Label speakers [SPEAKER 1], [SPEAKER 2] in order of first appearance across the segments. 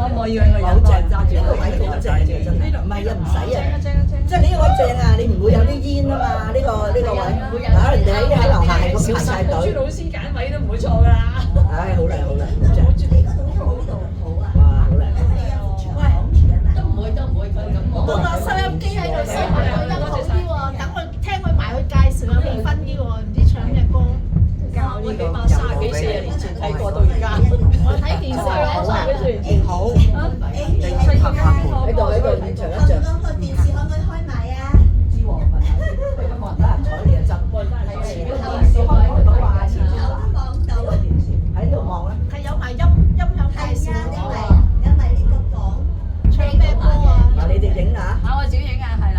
[SPEAKER 1] 可唔可以讓個人
[SPEAKER 2] 好正，
[SPEAKER 1] 揸住
[SPEAKER 2] 呢個位好正嘅真係，唔係啊唔使啊，即係呢個位正啊，你唔會有啲煙啊嘛，呢個位，啊人哋喺樓下係咁排晒隊，
[SPEAKER 1] 朱老師揀位都唔會錯㗎啦。
[SPEAKER 2] 唉好靚好靚，好正，哇好靚，
[SPEAKER 1] 都唔會佢咁講。
[SPEAKER 3] 嗰個收音機喺度收埋個音好啲喎，等我聽佢埋去介紹有氣氛啲喎，唔知唱咩歌。
[SPEAKER 1] 我起碼30幾40年前睇過到而家。
[SPEAKER 3] 我睇電視
[SPEAKER 1] 好啊
[SPEAKER 3] 30幾歲前
[SPEAKER 2] 好，喺度現場一着。
[SPEAKER 4] 個電視可唔可以開埋啊？
[SPEAKER 2] 知喎，問下先，咁冇人得閒睬你啊，執。前邊電視開唔到啊，前邊
[SPEAKER 4] 望到。
[SPEAKER 2] 電視喺度望咧。
[SPEAKER 3] 係有埋音響介紹
[SPEAKER 4] 係啊，
[SPEAKER 3] 喎，
[SPEAKER 4] 因為呢個房
[SPEAKER 3] 唱咩歌啊？
[SPEAKER 2] 嗱，你哋影啊，
[SPEAKER 1] 我自己影啊，係啦。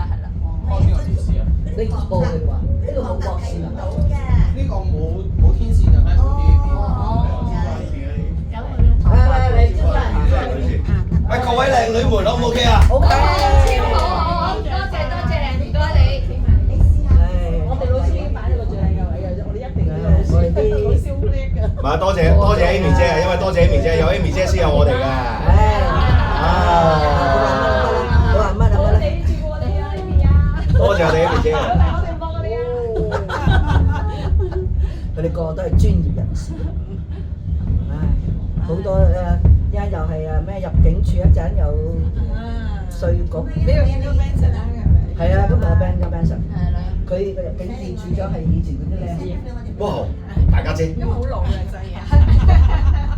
[SPEAKER 5] 開邊個電視啊？
[SPEAKER 2] 呢個報你話，呢個冇國線啊。
[SPEAKER 4] 到嘅。
[SPEAKER 5] 呢個冇天線嘅咩？冇 TVB。
[SPEAKER 3] 有佢嘅頭髮。
[SPEAKER 2] 你真係。
[SPEAKER 5] 喂，各位靚女們，好唔 OK 啊？
[SPEAKER 2] O K。
[SPEAKER 1] 好，多謝，唔該你。我哋老師已經擺咗個最靚嘅位嘅，我哋一定要老師老師好叻㗎。
[SPEAKER 5] 唔係，多謝 Amy 姐啊，因為多謝 Amy 姐，有 Amy 姐先有我哋㗎。
[SPEAKER 2] 我話乜啊？
[SPEAKER 1] 我哋照顧我哋啊，Amy 啊。
[SPEAKER 5] 多謝我哋 Amy 姐。
[SPEAKER 1] 我哋唔幫我哋啊。
[SPEAKER 2] 佢哋個個都係專業人士。唉，好多一又係咩入境處一陣有稅局。
[SPEAKER 3] 呢個應該 Benson 啊，係咪？
[SPEAKER 2] 係啊，今日我 Benson。
[SPEAKER 3] 係啦。
[SPEAKER 2] 佢個入境處處長係以前嗰啲咧。
[SPEAKER 5] 哇，大家姐，
[SPEAKER 3] 因為好老嘅真係。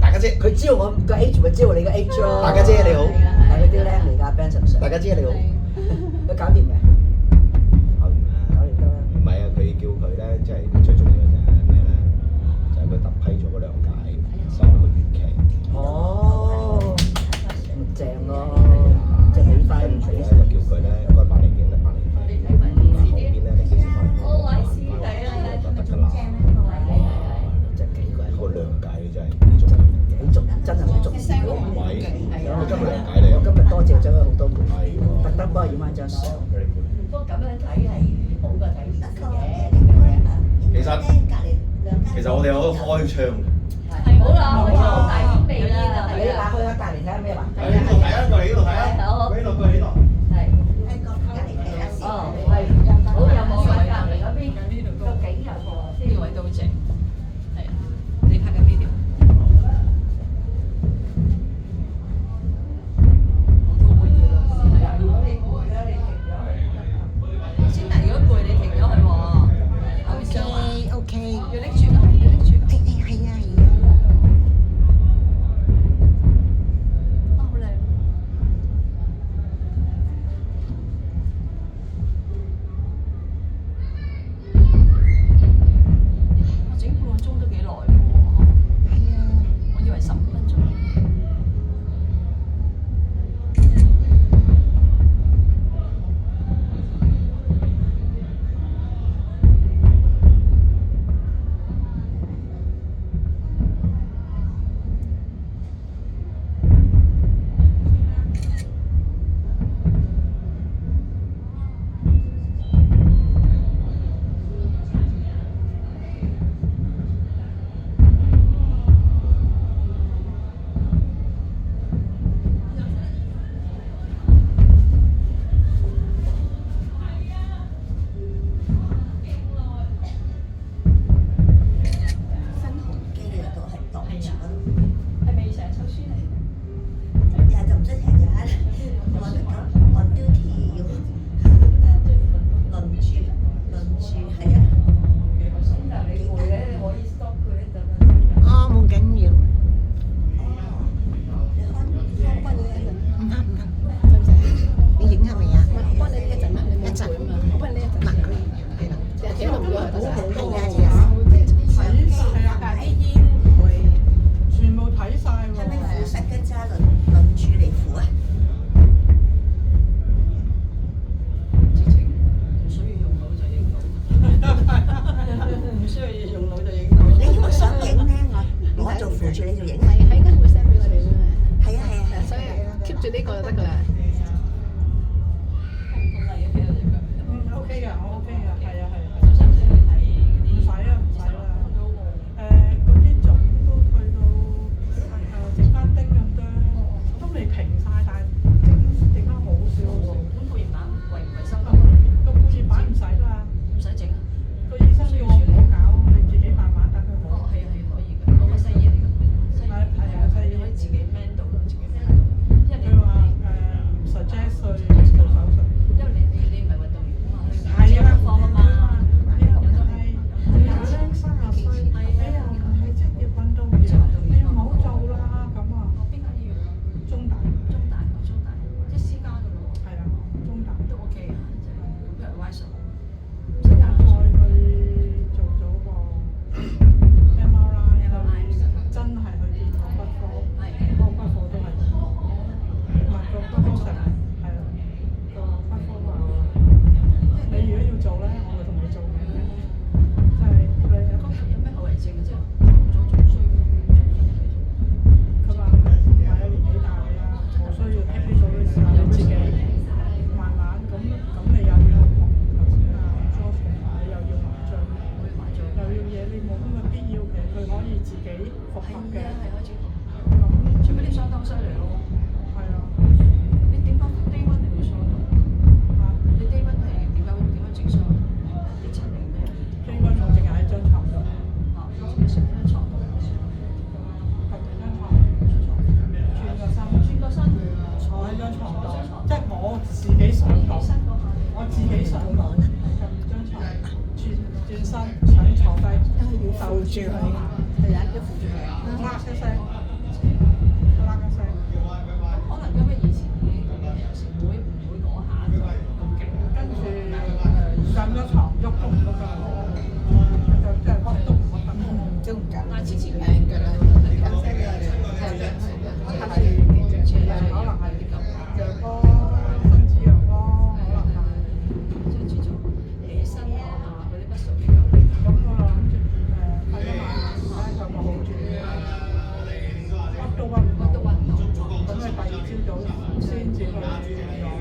[SPEAKER 5] 大家姐，
[SPEAKER 2] 佢知道我個 age 咪知道你個 age 咯。
[SPEAKER 5] 大家姐你好，
[SPEAKER 2] 係嗰啲僆嚟㗎 Benson Sir。
[SPEAKER 5] 大家姐你好。
[SPEAKER 2] 佢搞掂嘅。
[SPEAKER 5] 搞完啦。
[SPEAKER 2] 搞掂得啦。
[SPEAKER 5] 唔係啊，佢叫佢咧，即係最重要嘅就係咩咧？就係佢特批咗嗰2屆3個月期。
[SPEAKER 2] 哦，正咯，即係起翻
[SPEAKER 5] 跟住咧就叫佢咧該辦離境咧辦離境，後邊咧你幾時翻嚟？
[SPEAKER 1] 我位師弟啊，
[SPEAKER 5] 就得㗎啦。
[SPEAKER 2] 真係幾鬼好，
[SPEAKER 5] 嗰2屆真係幾重要。
[SPEAKER 2] 幾重真係好重要。
[SPEAKER 5] 唔係，佢今日2屆嚟
[SPEAKER 2] 我
[SPEAKER 5] 啊。
[SPEAKER 2] 今日多謝咗佢好多倍，
[SPEAKER 5] 係喎。
[SPEAKER 2] 特登幫佢影翻張相。
[SPEAKER 1] 不過咁樣睇係好過睇電視嘅。
[SPEAKER 5] 其實我哋有開窗嘅。
[SPEAKER 1] 係好啦，好大煙味啦，
[SPEAKER 2] 你
[SPEAKER 1] 係啊。
[SPEAKER 2] 打開下隔離睇下咩環境。
[SPEAKER 5] 係呢度睇啊，過嚟呢度睇啊，
[SPEAKER 1] 好。
[SPEAKER 5] 過嚟呢度，過嚟呢度。
[SPEAKER 1] 係。哦，係。好，有冇喺隔離嗰邊？個景有個呢個位都好正。係。你拍緊邊條？我都會要。係啊，如果你攰咧，你停咗佢。先嗱，如果攰你停咗佢喎。後邊張啊。
[SPEAKER 3] OK。
[SPEAKER 1] 要拎住㗎，要拎住㗎。
[SPEAKER 3] 係啊。
[SPEAKER 1] 好靚。我整半個鐘都幾耐喎，
[SPEAKER 3] 係啊。
[SPEAKER 1] 我以為15分鐘。係咪成日抽書嚟？但係你攰咧，你可以 stop 佢一陣。
[SPEAKER 3] 哦，冇緊要。唔啱唔啱，使唔使？你影係咪啊？我幫你呢一陣啦，一陣。我幫你呢一陣。嗱，佢係啦，成日企喺度唔該，得晒。係啊係啊。
[SPEAKER 6] 係啊，但係啲煙唔會全部睇晒喎。
[SPEAKER 1] 直情唔需要用腦就影到，唔需要用腦就影到。
[SPEAKER 3] 唔係喺間會 send 俾我哋㗎嘛。所以 keep 住呢個就得㗎啦。
[SPEAKER 6] OK 㗎，我 OK 㗎，係啊係啊。
[SPEAKER 1] 使唔使去睇嗰啲？
[SPEAKER 6] 唔使啦唔使啦。嗰啲腫都去到剩翻丁咁多，都未平張床度，即係我自己上床，我自己上床，撳張床，轉身想坐低，
[SPEAKER 3] 要扶住佢，係啊，要扶住佢。
[SPEAKER 6] 啦一聲，啦一聲。
[SPEAKER 1] 可能因為以前有時會唔會嗰下就咁勁，
[SPEAKER 6] 跟住上咗床喐都唔喐得，就真係屈都唔屈得。
[SPEAKER 3] 都唔緊。
[SPEAKER 1] 但係之前
[SPEAKER 3] 靚㗎啦，有聲嘅係啦，
[SPEAKER 6] 可能係陽光、分子陽光，可能係。
[SPEAKER 1] 即係注重起身啊嗰啲不屬於咁。
[SPEAKER 6] 咁我諗住睇咗晚睇就冇好轉，屈都屈唔到。咁你第二朝早先至去攞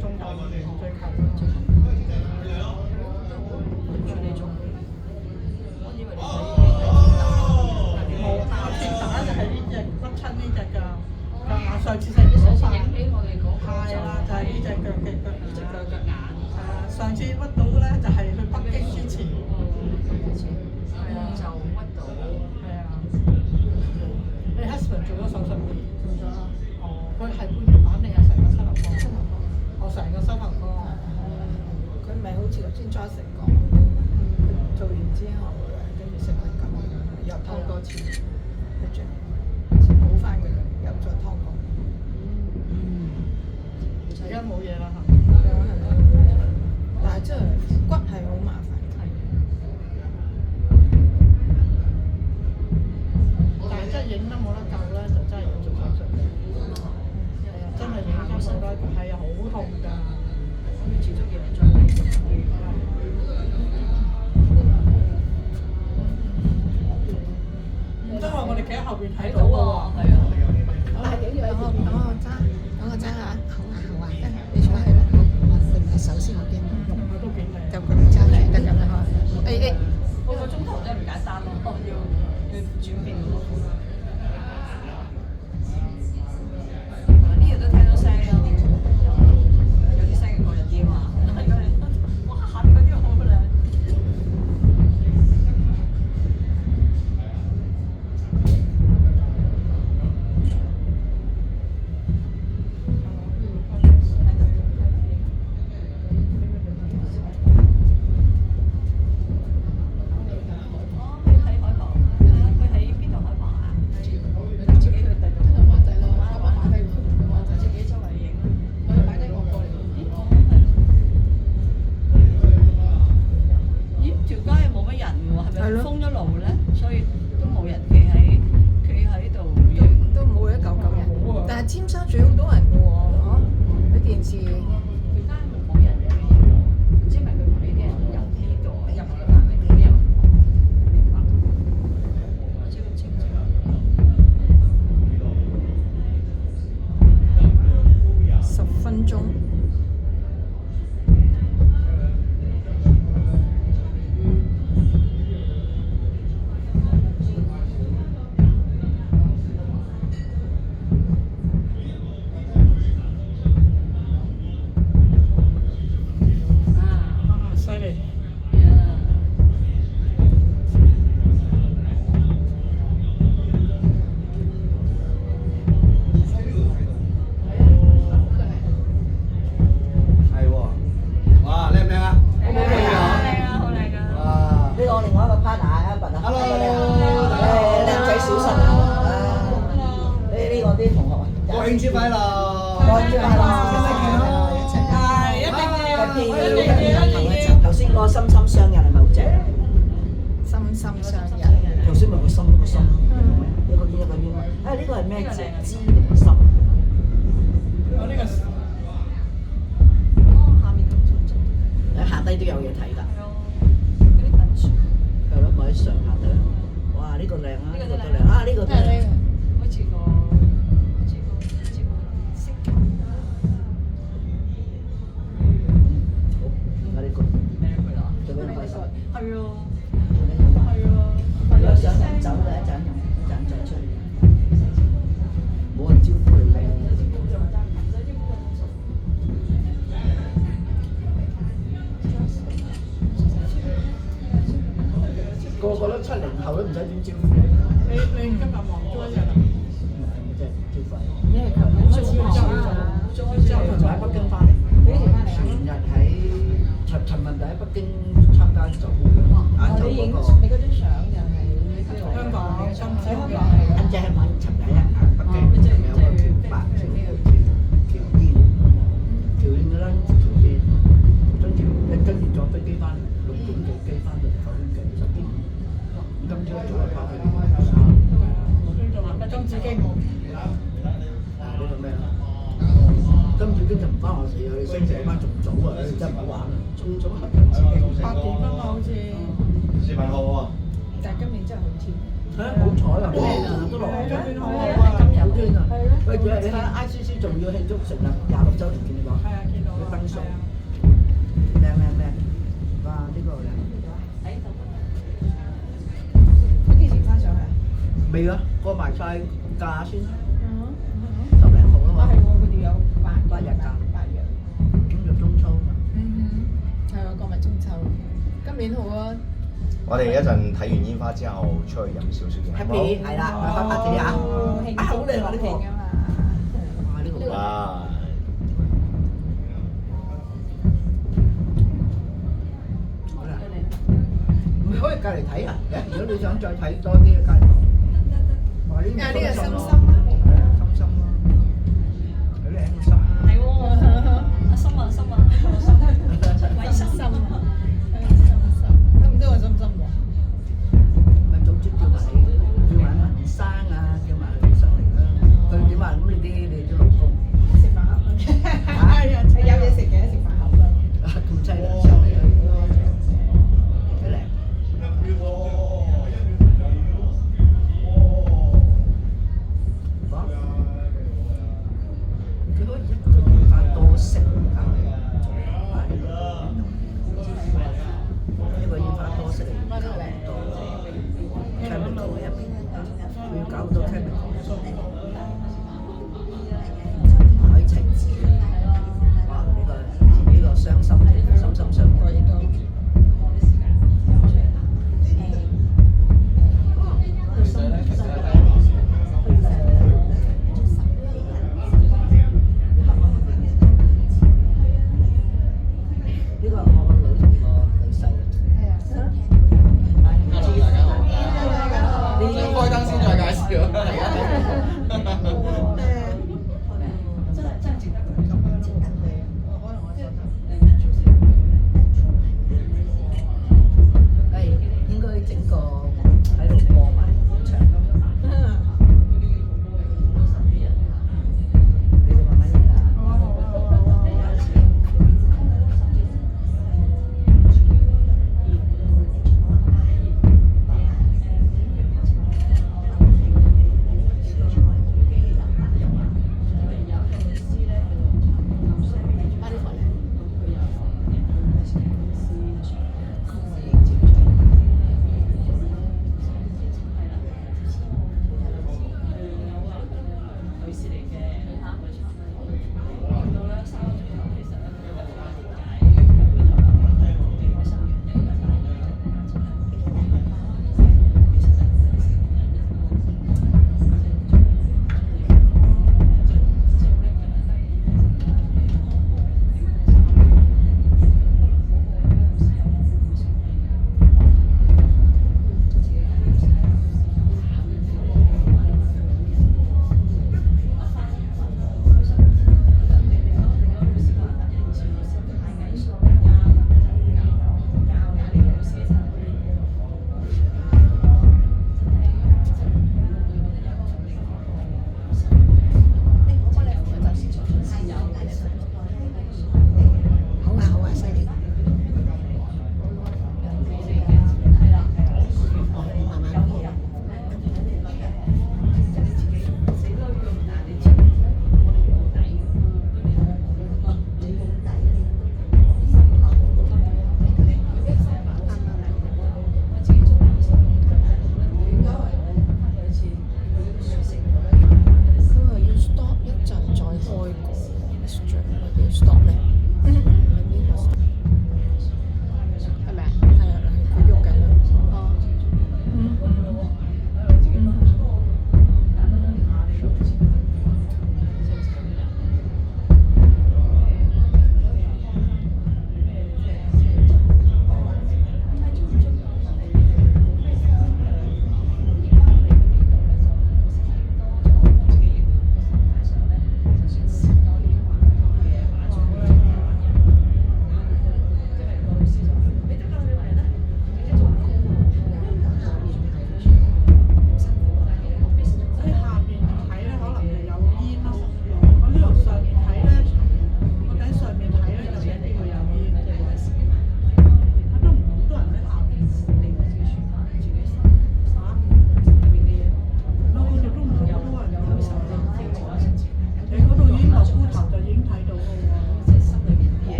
[SPEAKER 6] 中大醫院最近咯。
[SPEAKER 1] 處理中，我以為你
[SPEAKER 6] 冇，我跌打就係呢隻屈親呢隻㗎。上次食
[SPEAKER 1] 上次影起我哋嗰個
[SPEAKER 6] 係啦，就係呢隻腳嘅腳，
[SPEAKER 1] 呢隻腳腳眼。
[SPEAKER 6] 係啊，上次屈到咧就係去北京之前。
[SPEAKER 1] 係啊，就屈到。
[SPEAKER 6] 係啊。你 husband 做咗手術未？做咗啦。哦，佢係半月板定係成個膝頭哥？我成個膝頭哥。
[SPEAKER 3] 佢唔係好似頭先 Joyce 講，做完之後跟住食埋咁，又湯多次，跟住好翻嘅，又再湯過。
[SPEAKER 6] 而家冇嘢啦嚇。
[SPEAKER 3] 但係真係骨係好麻煩。
[SPEAKER 6] 但係真係影得冇得救咧，就真係要做手術嘅。係啊，真係影得冇得救，係啊，好痛㗎。
[SPEAKER 1] 咁你持續要嚟再睇。
[SPEAKER 6] 因為我哋企喺後邊睇
[SPEAKER 1] 睇到
[SPEAKER 6] 到喎。
[SPEAKER 1] 喎，係啊。
[SPEAKER 3] 等我揸下，好啊好啊，得你坐喺度，你手先好啲，
[SPEAKER 6] 佢都幾靚。
[SPEAKER 3] 就咁揸住得㗎啦。誒，
[SPEAKER 1] 個鐘頭真係唔簡單咯，要轉變嗰個。呢度都聽到聲咯，有啲聲嘅過癮啲嘛。係嗰啲，哇！嗰啲好靚。
[SPEAKER 3] 尖沙咀好多人嘅喎，嚇！睇電視。
[SPEAKER 1] 條街冇人嘅，唔知係咪佢唔俾啲人入呢度入嘅範圍啲人。明白。我知道清楚。
[SPEAKER 3] 10分鐘。
[SPEAKER 2] 頭先嗰個心心相印係咪好正？
[SPEAKER 3] 心心相印。
[SPEAKER 2] 頭先咪個心個心，一個圈一個圈嘛。啊呢個係咩字？知定個心？
[SPEAKER 6] 我呢個
[SPEAKER 1] 下面咁
[SPEAKER 2] 下低都有嘢睇㗎。
[SPEAKER 1] 嗰啲等住。
[SPEAKER 2] 係咯，擺喺上下底。哇！呢個靚啊，呢個都靚啊，呢個都靚。
[SPEAKER 1] 好似個色球。
[SPEAKER 2] 好，呢個
[SPEAKER 1] 咩佢啊？
[SPEAKER 2] 做咩開心？
[SPEAKER 1] 係啊，
[SPEAKER 2] 係啊。有想飲酒嘅一陣飲，一陣再出嚟。冇人招呼你。京參加咗亞洲嗰個。
[SPEAKER 3] 你嗰張相又係
[SPEAKER 6] 香港今朝
[SPEAKER 3] 喺香
[SPEAKER 6] 嘅
[SPEAKER 3] 港
[SPEAKER 2] 跟住係揾尋日啊，北京仲有個橋8條橋煙，橋煙嗰陣條煙，跟住坐飛機翻嚟，6點幾機翻嚟9點幾10點，今朝早係翻去。
[SPEAKER 6] 金紫荊。
[SPEAKER 2] 呢個咩啊？金紫荊就唔關我事啊！你星期班仲早啊！你真係唔好玩啊！仲早係金紫荊。
[SPEAKER 6] 8點啊嘛，好似。
[SPEAKER 5] 視頻號啊！
[SPEAKER 3] 但係今年真係好天。
[SPEAKER 2] 係啊，好彩啊！靚啊，都落雨。
[SPEAKER 6] 好
[SPEAKER 2] 好天啊！喂，主要你睇 ICC 仲要慶祝成立26週年，見你講。
[SPEAKER 6] 係啊，見到
[SPEAKER 2] 佢燈數
[SPEAKER 6] 係啊。
[SPEAKER 2] 靚！哇！呢個靚。
[SPEAKER 3] 你幾時翻上去啊？
[SPEAKER 2] 未啊，過埋晒假先，
[SPEAKER 3] 嗯
[SPEAKER 2] 10零號啊嘛。
[SPEAKER 3] 係喎，佢哋有8
[SPEAKER 2] 日假
[SPEAKER 3] 8日。
[SPEAKER 2] 咁就中秋嘛。
[SPEAKER 3] 係喎，過埋中秋，今年好啊！
[SPEAKER 5] 我哋一陣睇完煙花之後，出去飲少少嘢。
[SPEAKER 2] Happy 係啦，開 party 啊！啊，好靚啊呢個。
[SPEAKER 3] 啊嘛。
[SPEAKER 2] 哇！呢個
[SPEAKER 5] 哇！
[SPEAKER 2] 好啦，唔係可以隔離睇啊！如果你想再睇多啲嘅隔離。哇！呢個
[SPEAKER 3] 呢個心心啊！
[SPEAKER 2] 係啊，心心咯，好靚個心。
[SPEAKER 1] 係喎，阿心啊心啊，鬼心
[SPEAKER 3] 心啊！咁多個心心喎。
[SPEAKER 2] 咪早知叫埋你，叫埋文生啊，叫埋佢上嚟啦。佢點啊？咁你啲老公
[SPEAKER 3] 食飯盒，有嘢食嘅食飯盒啦。
[SPEAKER 2] 咁犀利上嚟啦，幾靚。佢可以一個煙花多色嚟搞，一個煙花多色嚟搞好多 chemical 喺入邊，佢要搞好多 chemical，可以情字嘅。哇！呢個傷心嘅，心心相
[SPEAKER 3] 我亦都。
[SPEAKER 2] 呢個係我個女同個女婿。
[SPEAKER 7] 開燈先再介紹。
[SPEAKER 2] 誒，應該整個喺度播埋滿場。你哋慢慢嚟啊！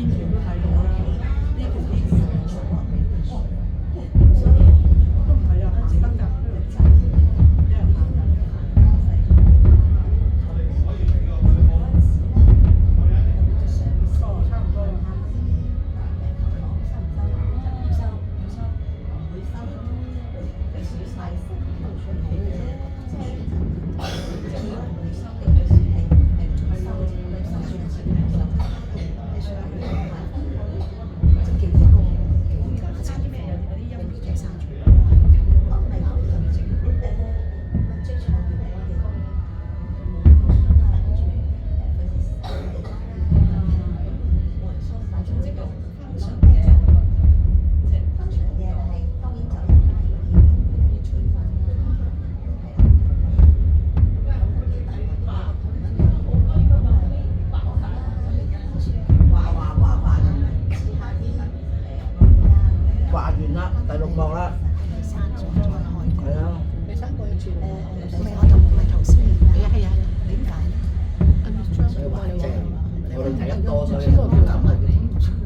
[SPEAKER 6] 天橋都睇到啦，呢條天橋都唔係啊，得㗎，一人行緊。哦，差唔多啦。
[SPEAKER 2] 畫完啦，第6幕啦。係啊。
[SPEAKER 3] 第3個要轉喎。
[SPEAKER 2] 所以話即係我哋睇得多，所以
[SPEAKER 3] 邊個叫咁啊？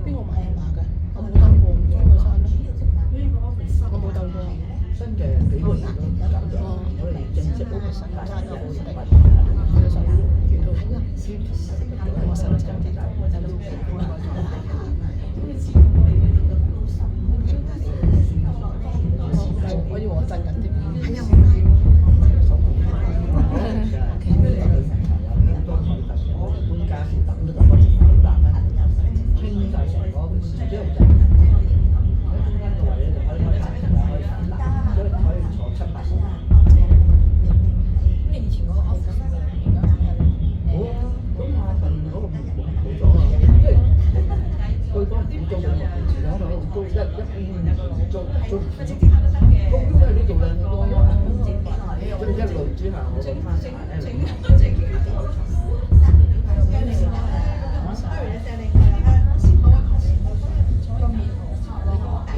[SPEAKER 3] 邊個買馬㗎？我冇登過，唔知個山咯。我冇登過。
[SPEAKER 2] 新嘅幾個月都搞咗，我哋正式嗰個新界都冇實物。
[SPEAKER 3] 我手掌我以為我震緊添。係啊。
[SPEAKER 2] 搬家時等都就不停咁搭啦，清晒成個自己用陣，喺中間個位咧就可以開大嘅，可以散搭，所以可以坐7、8個。
[SPEAKER 3] 你以前嗰個 office 而家
[SPEAKER 2] 好啊，咁啊份嗰個冇咗啊，即係對方唔租嘅，前兩個租一邊租，公屋喺呢度啦，咁一路之下我咁翻嚟咧。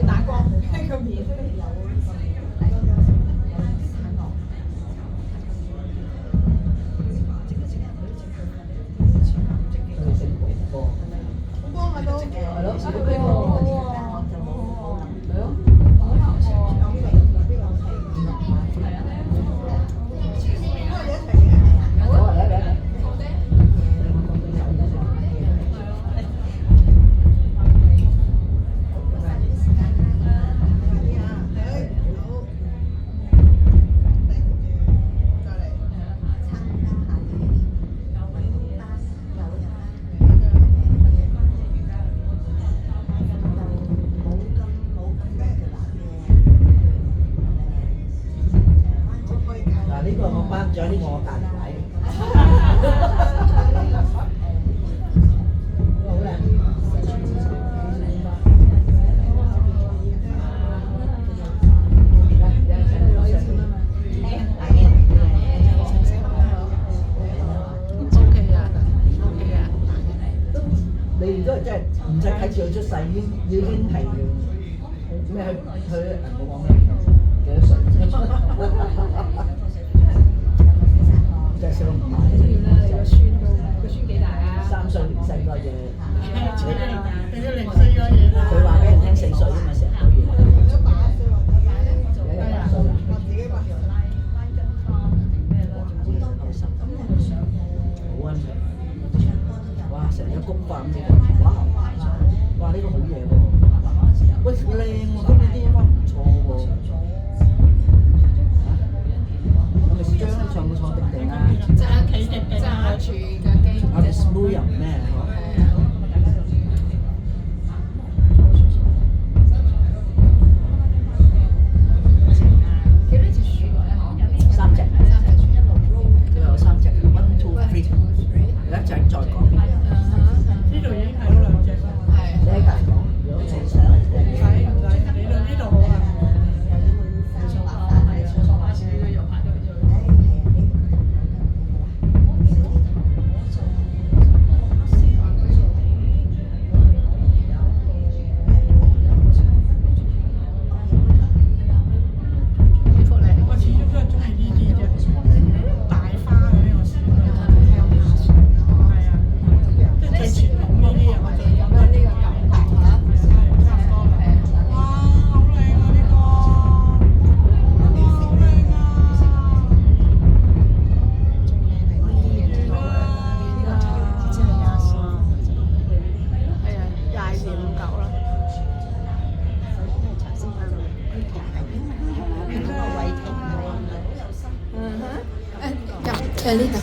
[SPEAKER 3] 打光個面。光啊都係咯，小冰
[SPEAKER 2] 呢個我頒獎，呢個我隔離位。好靚。你哋都係真係唔使睇住佢出世，已經係咩？佢冇講咩幾多歲？真係小龍馬。
[SPEAKER 3] 個孫幾大啊
[SPEAKER 2] ？3歲零4個啫。
[SPEAKER 6] 你都0歲個嘢啦。
[SPEAKER 2] 佢話俾人聽4歲啫嘛，成日都嘢。有8歲啦。好温順。哇！成日菊花咁嘅，哇！呢個好嘢喎。喂，靚喎，今日啲音樂唔錯喎。我咪將你坐冇坐定定啊？
[SPEAKER 3] 揸住架機。
[SPEAKER 2] 我哋 smooth 又咩？
[SPEAKER 3] 4:59啦。因為頭先佢停喺邊個位停？嗯哼，誒入呢度。